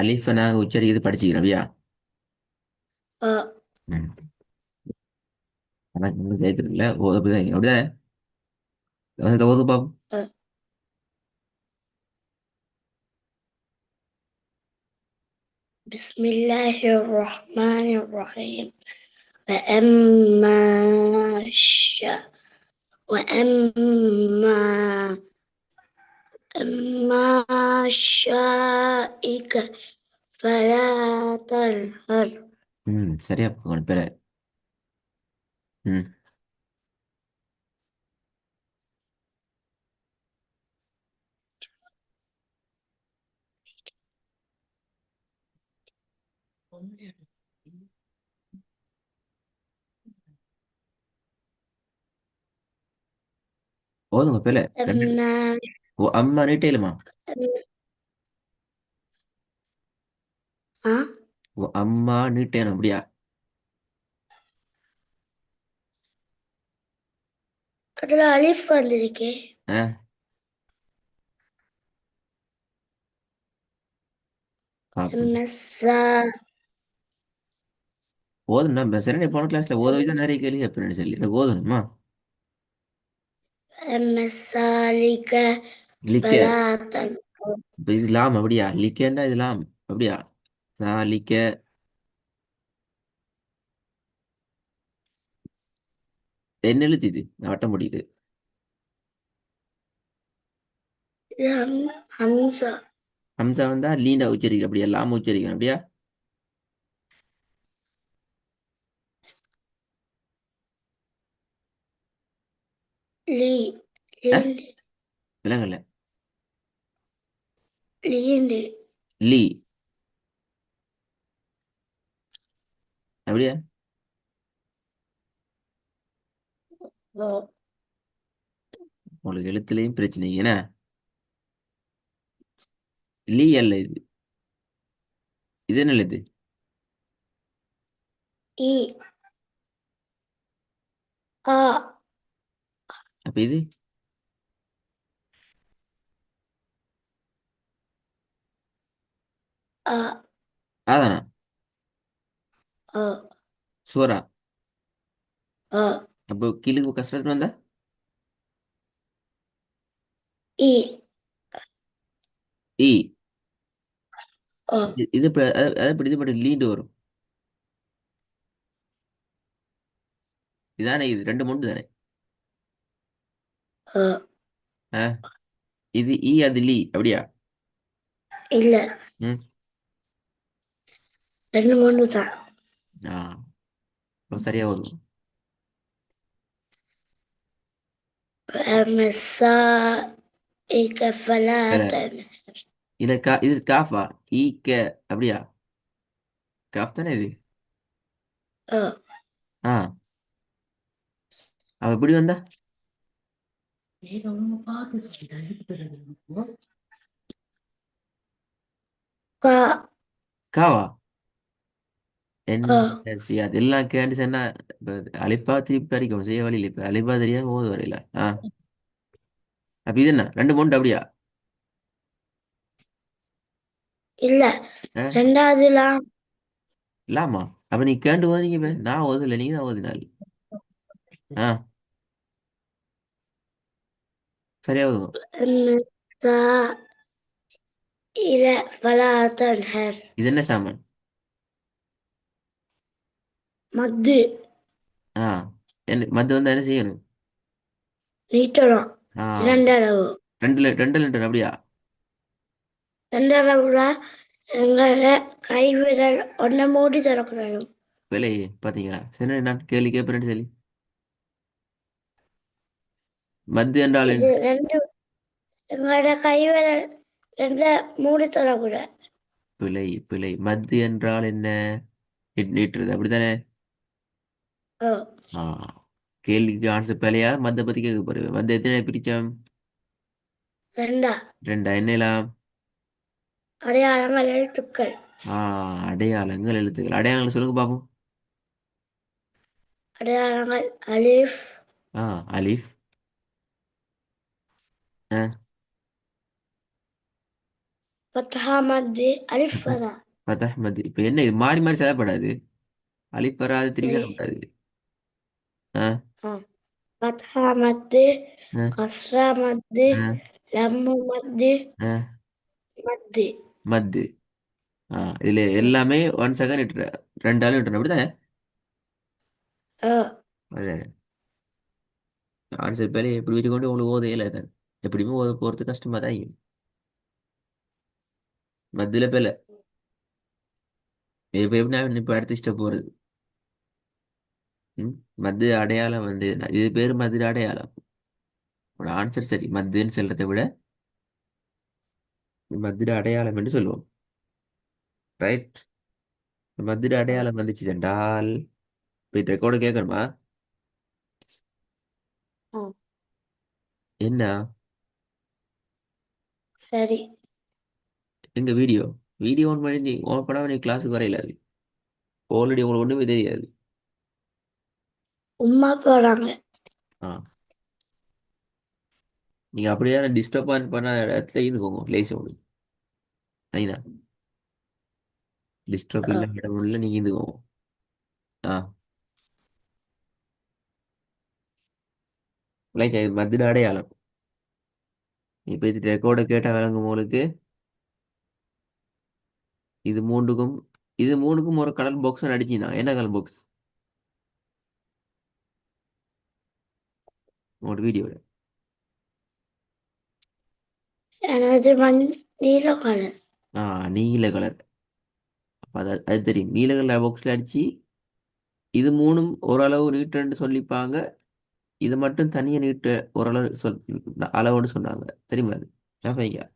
அலிஃபை நாங்கள் உச்சரிக்கிறது படிச்சுக்கிறோம் அப்படியா? أ ம். எனக்கு ஒன்றும் கேட்கறதில்ல ஓத போய் தான் அப்படிதானே? ஓது பாப்போம். أ بسم الله الرحمن الرحيم فأما الشاء وأما أما شائك فلا تنهر. ம் சரியா உங்களோட பேரை. ம். ஓதுங்க பேரை. ரெண்டு. أما ஓ அம்மா நீட்டேலுமா? أ ஓ அம்மா நீட்டேனும் அப்படியா? அதில் அலிஃப் வந்திருக்கே. ஆ பாப்போம். மஸ்ஸா ஓதுனா சரி, நீ போன கிளாஸ்ல ஓத தான் நிறைய கேள்வி கேட்பேன்னு சொல்லி எனக்கு ஓதணுமா? மஸ்ஸாலிக லிக்க. ஃபலா தன்ஹர். இப்ப இது லாம் அப்படியா? லிக்கேண்டா இது லாம் அப்படியா? நான் லிக்க. என்ன எழுத்து இது? நான் வட்டம் முடியுது. ஹம்சா ஹம்சா வந்தா லீண்டா உச்சரிக்கிறேன் அப்படியா? லாம் உச்சரிக்கிறேன் அப்படியா? லீ ஆ லீண்டு விலங்கல்ல. லீண்டு லீ அப்படியா? ஓ உங்களுக்கு எழுத்துலையும் பிரச்சனை என்ன? லீ அல்ல இது. இது என்ன எழுத்து? இ ஆ அப்ப இது? ஆ ஆதானா? ஆ சூரா? ஆ அப்போ கிழக்கு கஷ்டத்துல வந்தா? இ ஈ. ஆ இது அதை இப்படி இது பண்ணி லீண்டு வரும். இதானே இது ரெண்டு மூணு தானே? ஆ ஆ இது ஈ அது லீ அப்படியா? இல்ல, ம். ரெண்டு மூணு தான். ஆ அப்ப சரியா வரும். فمسائك فلا வேற. இல்ல இது காஃபா? ஈ கே அப்படியா? காஃப் தானே இது? ஆ ஆ அவ எப்படி வந்தா? கா காவா? ஆ என்ன சி அதெல்லாம் கேட்டு சொன்னா இப்ப அலிப்பா திருப்பி அடிக்கும் செய்ய வழியில் இப்ப அலிப்பா தெரியாம ஓது வரையில. ஆ அப்ப இது என்ன ரெண்டு மூணு அப்படியா? இல்ல, ஆ ரெண்டாவதுலாம் இல்லாமா? அப்ப நீ கேண்டு ஓதுங்க இப்ப. நான் ஓதல, நீங்க தான் ஓதினாள். ஆ சரியா ஓதுங்க. مسائل فلا تنهر. இது என்ன சாமான்? மத்து ஆ என்ன மத்த வந்து என்ன செய்யணும்? நீட்டணும். ஆ இரண்டளவு ரெண்டு லிட்டர் அப்படியா? இரண்டளவுல எங்களோட கைவிரல் ஒன்றை மூடி திறக்கணும். விலை பாத்தீங்களா? சரி நான் கேள்வி கேட்பேன்னு சொல்லி. மத்து என்றால் இது ரெண்டு எங்களோட கைவிரல் ரெண்ட மூடி தரக்கூடாது. பிழை பிழை. மத்து என்றால் என்ன? நீட்டுறது அப்படித்தானே? ஓ ஆ கேள்விக்கு ஆன்சர் பிழையா? மத்த பத்தி கேட்க போறேன். மத்த எத்தனை பிரிச்சோம்? ரெண்டா ரெண்டா என்னலாம்? அடையாளங்கள் எழுத்துக்கள். ஆ அடையாளங்கள் எழுத்துக்கள். அடையாளங்கள் சொல்லுங்க பாப்போம். அடையாளங்கள் அலிஃப் ஆ அலிஃப். ஆ فتحة مد ألف فراء. ஃபதஹ் மத் இப்போ என்ன இது மாறி மாறி செயல்படாது. அலிஃப் வராது திருப்பி சரி. வரக்கூடாது. ஆ آه. فتحة مد ஆ كسرة مد ஆ لم مد ஆ مد. மத்து. ஆ இதுல ம். எல்லாமே 1 செகண்ட் இட்டு 2 ஆள் இட்டுறேன் அப்படித்தானே. آه. அது ஆன்சர் பேரே எப்படி வச்சுக்கொண்டு உங்களுக்கு ஓத இயலாது தான். எப்படியுமே ஓத போகிறது கஷ்டமாக தான் இருக்கும். மத்தியில் பேல இப்போ எப்படி நான் இப்போ அடுத்த ஸ்டெப் போகிறது. ம் மத்து அடையாளம் வந்து இது பேர் மது அடையாளம். உங்களோட ஆன்சர் சரி மத்துன்னு சொல்றதை விட மதுர அடையாளம் என்று சொல்லுவோம். ரைட். மதுர آه. அடையாளம் வந்துச்சு என்றால் போய் ரெக்கார்டு கேட்கணுமா? آه. என்ன? சரி. எங்க வீடியோ வீடியோ ஆன் பண்ணி நீ ஆன் பண்ணாம நீ கிளாஸுக்கு வரையில அது ஆல்ரெடி உங்களுக்கு ஒன்றுமே தெரியாது. உம்மா போறாங்க. ஆ நீங்க அப்படியே டிஸ்டர்ப் பண்ண இடத்துல இருந்துக்கோங்க லேஸ் உங்களுக்கு. ஐயா டிஸ்டர்ப் آه. இல்லை இடம் உள்ள நீங்க இருந்துக்கோங்க. ஆ லைக் இது மதுர அடையாளம். இப்போ இது ரெக்கார்டை கேட்டால் விளங்கும் உங்களுக்கு. இது மூன்றுக்கும் இது மூணுக்கும் ஒரு கலர் பாக்ஸ் அடிச்சுதான் என்ன கலர் பாக்ஸ் உங்களோட வீடியோவில். எனது நீல கலர். ஆ நீல கலர். அப்ப அது தெரியும் நீல கலர் பாக்ஸில் அடிச்சு இது மூணும் ஓரளவு நீட்டுன்னு சொல்லிப்பாங்க. இது மட்டும் தனியாக நீட்டு ஓரளவு அளவுன்னு சொன்னாங்க தெரியுமா அது? ஞாபகம்.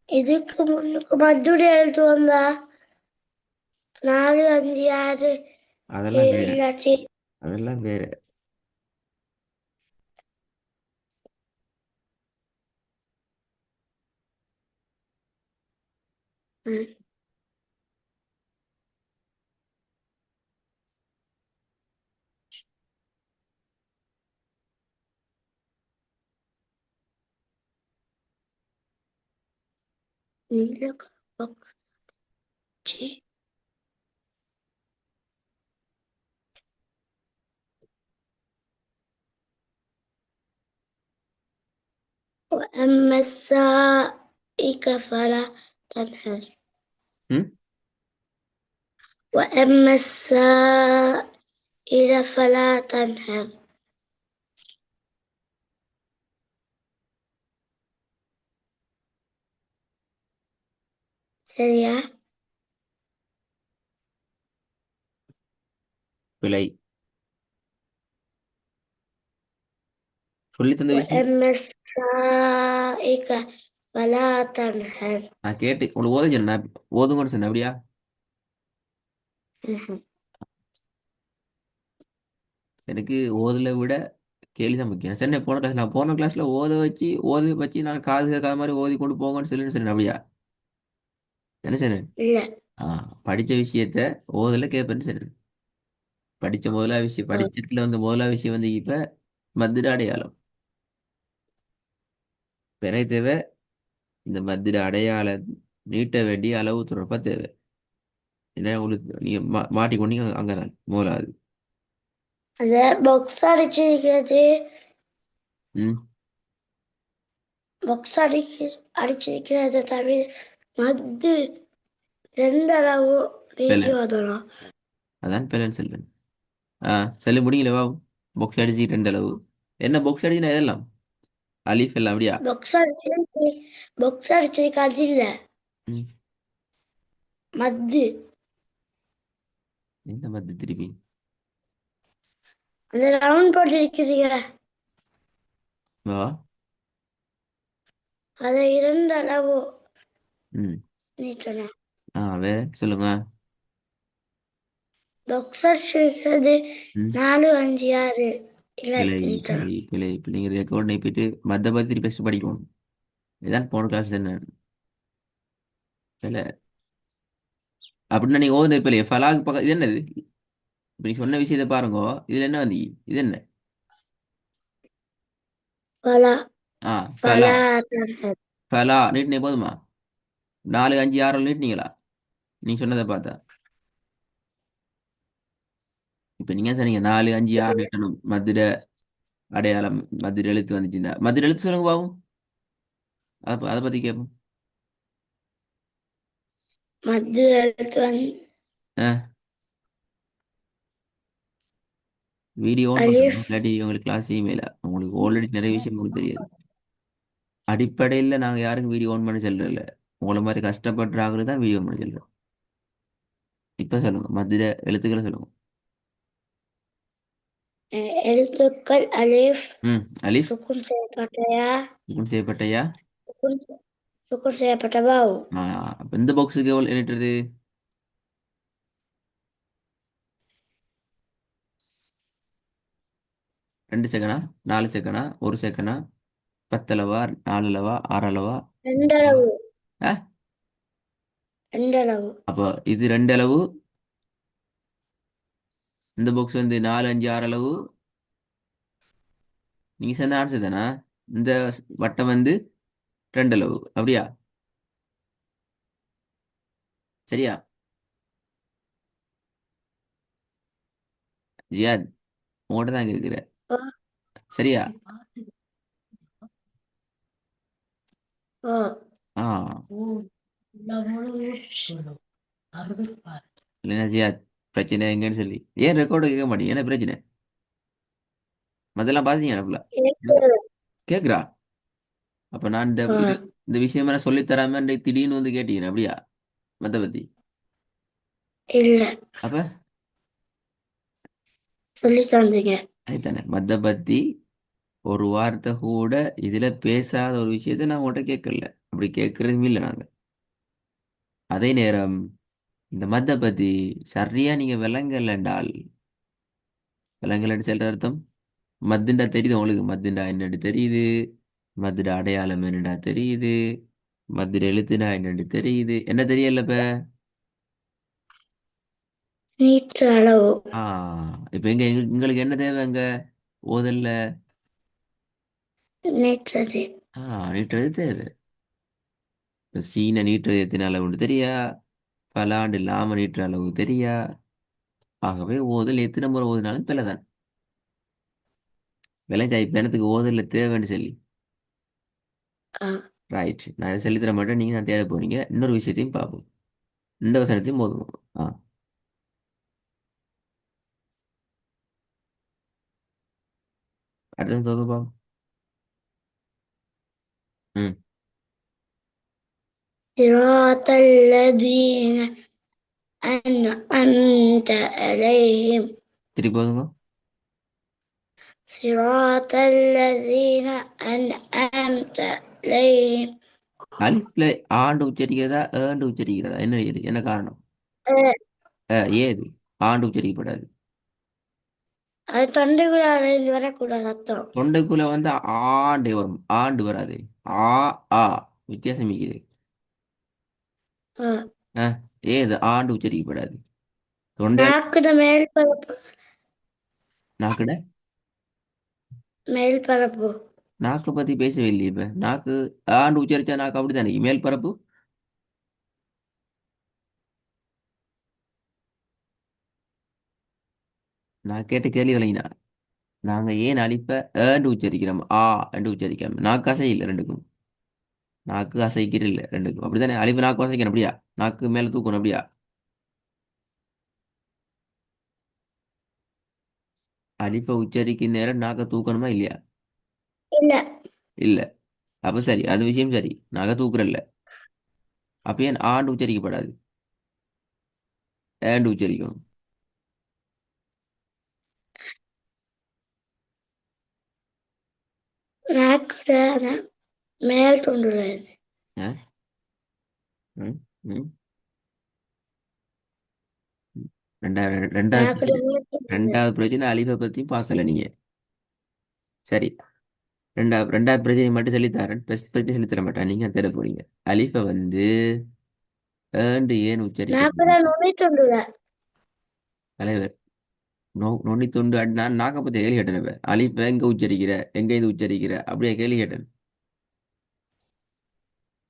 இதுக்கு முன்னுக்கு மதுரை எழுத்து வந்தா 4 5 6 அதெல்லாம் வேற. இல்லாட்டி. அதெல்லாம் வேற. ம். நீல பக்ஷி. وأما السائق فلا تنهر. ம் وأما السائل فلا تنهر. சரியா? பிழை. சொல்லி தந்த விஷயம் وأما السائق فلا تنهر. நான் கேட்டு உங்களுக்கு ஓத சொன்னேன். ஓதுங்கன்னு சொன்னேன் அப்படியா? ம்ஹும். எனக்கு ஓதலை விட கேள்வி தான் முக்கியம். சரி போன கிளாஸ்ல ஓத வச்சு நான் காது கேட்காத மாதிரி ஓதி கொண்டு போங்கன்னு சொல்லி சொன்னேன் அப்படியா? என்ன சொன்னேன்? இல்ல. ஆ படிச்ச விஷயத்த ஓதல கேட்பேன்னு சொன்னேன். ஆ. படிச்சதுல வந்து முதலாவது விஷயம் வந்து இப்ப மதுர அடையாளம். பிறை தேவை. இந்த மதுர அடையாளம் நீட்ட வேண்டிய அளவு தொடர்பா தேவை. என்ன உங்களுக்கு நீங்க மாட்டிக்கொண்டீங்க அங்கதான் முதலாவது. அந்த பாக்ஸ் அடிச்சிருக்கிறது. ம் பாக்ஸ் அடிச்சிருக்கிறது தவிர மத்து 2 அளவு நீட்டி பேலன் ஓதலாம். அதான் பேலன் செல்வன். ஆ சொல்லி முடியல வா. பாக்ஸ் அடிச்சு 2 அளவு. என்ன பாக்ஸ் அடிச்சுனா இதெல்லாம் அலீஃப் எல்லாம் அப்படியா? பாக்ஸ் அடிச்சிருக்காது இல்ல. ம் மத்து. என்ன மத்து திருப்பி? அந்த ரவுண்ட் போட்டு இருக்கிறீங்க. வா. அதை 2 அளவு ம் நீட்டணும். வேற சொல்லுங்க. பாக்ஸ் அடிச்சிருக்கிறது ம் 4 5 6 இல்ல பிழை பிழை நீட்டணும். பிழை இப்போ நீங்கள் ரெக்கார்ட் போயிட்டு மத்த பத்தி திருப்பி ஃபஸ்ட்டு படிக்கணும். இதான் போன கிளாஸ் என்ன பிழை. அப்படின்னா நீங்கள் ஓதுன பிள்ளை ஃபலாக் பக்கம் இது என்னது? இப்போ நீ சொன்ன விஷயத்தை பாருங்க. இதுல என்ன வந்து இது என்ன? பலா ஆ ஃபலா. பலா தங்கள் ஃபலா நீட்டினே போதுமா? 4 5 6 நீட்டினீங்களா? நீ சொன்னதை பார்த்தா இப்போ நீங்கள் சொன்னீங்க 4 5 6 நீட்டணும் மதுரை அடையாளம் மதுரை எழுத்து வந்துச்சுன்னா மதுரை எழுத்து சொல்லுங்க பாவும். அதை பற்றி கேட்போம். மது எழுத்து வந்து ஆ வீடியோ ஆன் பண்ணுங்க அலிஃப் இல்லாட்டி உங்களுக்கு கிளாஸ் இமெயிலா உங்களுக்கு ஆல்ரெடி நிறைய விஷயம் உங்களுக்கு தெரியாது. அடிப்படையில் நாங்கள் யாருக்கும் வீடியோ ஆன் பண்ண சொல்கிறதில்ல. உங்களை மாதிரி கஷ்டப்படுறாங்களுக்கு தான் வீடியோ ஆன் பண்ண சொல்கிறோம். இப்போ சொல்லுங்க மதுரை எழுத்துக்களை சொல்லுங்க. எழுத்துக்கள் அலிஃப் ம் அலிஃப். சுக்குன் செய்யப்பட்டயா சுக்குன் செய்யப்பட்டயா. சுக்குன் சுக்குன் செய்யப்பட்ட வாவு அப்போ இந்த பாக்ஸுக்கு எவ்வளோ எழுட்டுறது? 2 செகண்டா, 4 செகண்டா, 1 செகண்டா, 10 அளவா, 4 அளவா, 6 அளவா, 8 அளவா? ரெண்டளவு ஆ ரெண்டளவு அப்போ இது 2 அளவு. இந்த பாக்ஸ் வந்து 4 5 6 அளவு. நீங்கள் சொன்ன ஆன்சர் தானே? இந்த வட்டம் வந்து 2 அளவு அப்படியா? சரியா? ஜியாத் உங்கள்கிட்ட தான் கேட்குற. ஓ சரியா? ஓ ஆ இல்லைன்னா ஜியாத் பிரச்சனை எங்கன்னு சொல்லி ஏன் ரெக்கார்டு கேட்க மாட்டீங்க? என்ன பிரச்சனை? மதெல்லாம் பார்த்தீங்க கேக்குது. கேட்குறா. அப்போ நான் இந்த ஓ இது இந்த விஷயமா நான் சொல்லித் தராம திடீர்னு வந்து கேட்டீங்க அப்படியா? மத்த பத்தி. இல்ல அப்ப சொல்லி தந்தீங்க அதுதானே மத்த பத்தி ஒரு வார்த்தை கூட இதுல பேசாத ஒரு விஷயத்த நான் உங்கள்கிட்ட கேட்கல. அப்படி கேட்கறதும் இல்லை நாங்க. அதே நேரம் இந்த மத்த பத்தி சரியா நீங்க விளங்கல என்றால் விளங்கலன்னு சொல்ற அர்த்தம் மத்துண்டா தெரியுது உங்களுக்கு. மத்துண்டா என்னன்னு தெரியுது. மதுட அடையாளம் என்னடா தெரியுது. மதுரை எழுத்துனா என்னன்னு தெரியுது. என்ன தெரியல இப்ப? நீற்று அளவு ஆ இப்ப எங்களுக்கு என்ன தேவை அங்க ஓதல்ல? நீட்டது ஆ நீட்டுறது தேவை. இப்ப சீனை நீட்டுறது எத்தனை அளவு உண்டு தெரியா? பல ஆண்டு இல்லாம நீட்டுற அளவு தெரியா? ஆகவே ஓதல் எத்தனை முறை ஓதினாலும் பிழைதான். விளைஞ்சா இப்ப எனக்கு ஓதல்ல தேவைன்னு சொல்லி. ஆ ரைட் நான் இதை சொல்லித்தர மாட்டேன். நீங்க நான் தேட போறீங்க. இன்னொரு விஷயத்தையும் பார்ப்போம். இந்த வசனத்தையும் ஓதுவோம். ஆ அடுத்த தோதுப்பா. ம் صراط الذين أنعمت عليهم திருப்பி ஓதுங்க. صراط الذين أنعمت عليهم அலிஃப்ல ஆண்டு உச்சரிக்கிறதா ஏண்டு உச்சரிக்கிறதா என்ன என்ன காரணம்? அஹ், ஏது ஆண்டு உச்சரிக்கப்படாது? அது தொண்டைக்குள்ள அடைந்து வரக்கூடாது சத்தம் தொண்டைக்குள்ள வந்து ஆண்டு வரும் ஆண்டு வராது. ஆ ஆ வித்தியாசம் இருக்குது. அஹ், ஏது ஆண்டு உச்சரிக்கப்படாது. தொண்டையால் நாக்குட மேல் பரப்பு நாக்குட மேல் பரப்பு நாக்கு பத்தி பேசவே இல்லையே. இப்ப நாக்கு ஆண்டு உச்சரிச்சா நாக்கு அப்படித்தானே மேல் பரப்பு. நான் கேட்ட கேள்வி விளங்கினா நாங்க ஏன் அலிப்ப ஏண்டு உச்சரிக்கிறோம் என்று உச்சரிக்கிறோம்? நாக்கு அசை இல்லை ரெண்டுக்கும். நாக்கு அசைக்கிற இல்லை ரெண்டுக்கும் அப்படித்தானே. அலிப்பு நாக்கு அசைக்கணும் அப்படியா? நாக்கு மேல தூக்கணும் அப்படியா? அலிப்ப உச்சரிக்கும் நேரம் நாக்க தூக்கணுமா இல்லையா? இல்ல இல்ல. அப்ப சரி அது விஷயம் சரி. நாக்க தூக்குறல்ல. அப்ப ஏன் ஆண்டு உச்சரிக்கப்படாது? ஏண்டு உச்சரிக்கணும். நாக்குட மேல் தொண்டுல ஆ? ம், ம். ரெண்டாவது ரெண்டாவது நாக்குட பிரச்சனை. மேல் தொண்டுல ரெண்டாவது பிரச்சனை அலிஃபை பத்தி பார்க்கல நீங்க. சரி ரெண்டாவது பிரச்சனை மட்டும் சொல்லித்தரேன். பெஸ்ட் பிரச்சனை சொல்லித்தர மாட்டேன். நீங்க தேட போறீங்க. அலிஃபை வந்து ஏண்டு ஏன் நாக்குட உச்சரிக்கணும்? நுனி தொண்டுல தலைவர் நொண்டி துண்டு நான் நாக்க பத்தி கேள்வி கேட்டேன் அலிப்ப எங்க உச்சரிக்கிற எங்க இது உச்சரிக்கிற அப்படியே கேள்வி கேட்டேன்.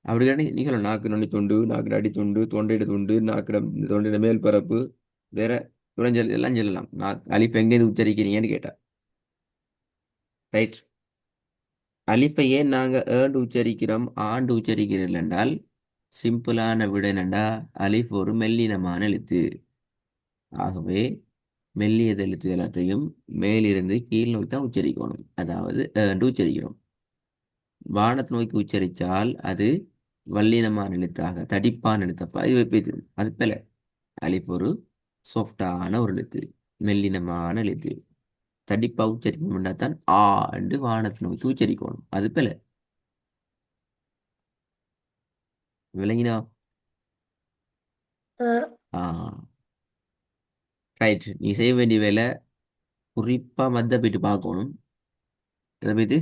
அப்படி கேட்டா நீ சொல்ல நாக்கு நொண்டி துண்டு நாக்கு அடி துண்டு தொண்டையிட துண்டு நாக்கிட தொண்டையிட மேல் பரப்பு வேற நுழைஞ்சல் எல்லாம் சொல்லலாம். நான் அலிப்ப எங்க இது உச்சரிக்கிறீங்கன்னு கேட்டா ரைட். அலிப்பை ஏன் நாங்க ஏண்டு உச்சரிக்கிறோம் ஆண்டு உச்சரிக்கிறோம் என்றால் சிம்பிளான விட என்னண்டா அலிஃப் ஒரு மெல்லினமான எழுத்து. ஆகவே மெல்லியது எழுத்து எல்லாத்தையும் மேலிருந்து கீழ் நோக்கி தான் உச்சரிக்கணும். அதாவது ஏண்டு உச்சரிக்கிறோம். வானத்தை நோக்கி உச்சரித்தால் அது வல்லினமான எழுத்தாக தடிப்பான எழுத்தப்பா இது வைப்பது அது பில. அலிஃப் ஒரு சாஃப்டான ஒரு எழுத்து, மெல்லினமான எழுத்து. தடிப்பா உச்சரிக்கணும்னா தான் ஆ என்று வானத்தை நோக்கி உச்சரிக்கணும் அது பில. விளங்கினா? ஆ ரைட். நீ செய்ய வேண்டிய வேலை குறிப்பா மத்த போயிட்டு பார்க்கணும். இதை போயிட்டு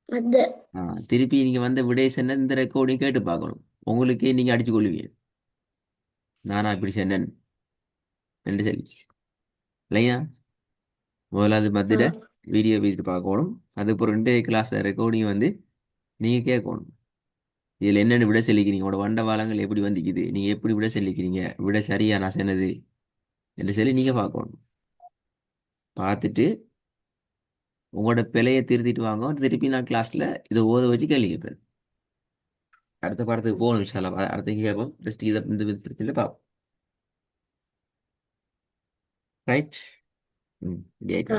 மத்த ஆ, திருப்பி நீங்க வந்த விடை சொன்ன இந்த ரெக்கார்டிங் கேட்டு பார்க்கணும். உங்களுக்கே நீங்க அடிச்சு கொள்வீங்க நானா இப்படி சொன்னேன் என்று சொல்லி இல்லையா. முதலாவது மத்திட வீடியோ வீட்டு பார்க்கணும். அதுக்கப்புறம் ரெண்டு கிளாஸ் ரெக்கார்டிங் வந்து நீங்க கேட்கணும். இதுல என்னென்ன விட சொல்லிக்கிறீங்க உங்களோட வண்ட வாழங்கள் எப்படி வந்துக்குது நீங்க எப்படி விட சொல்லிக்கிறீங்க விட சரியா நான் சொன்னது என்று சொல்லி நீங்க பார்க்கணும். பார்த்துட்டு உங்களோட பிழையை திருத்திட்டு வாங்க. திருப்பி நான் கிளாஸ்ல இதை ஓத வச்சு கேள்வி கேட்பேன். அடுத்த பாடத்துக்கு போகணும் இன்ஷா அல்லாஹ். அடுத்த கேட்போம். ஜஸ்ட் இதை இந்த பிரச்சனை பார்ப்போம். ரைட். ம், ரெடி ஆயிட்டா?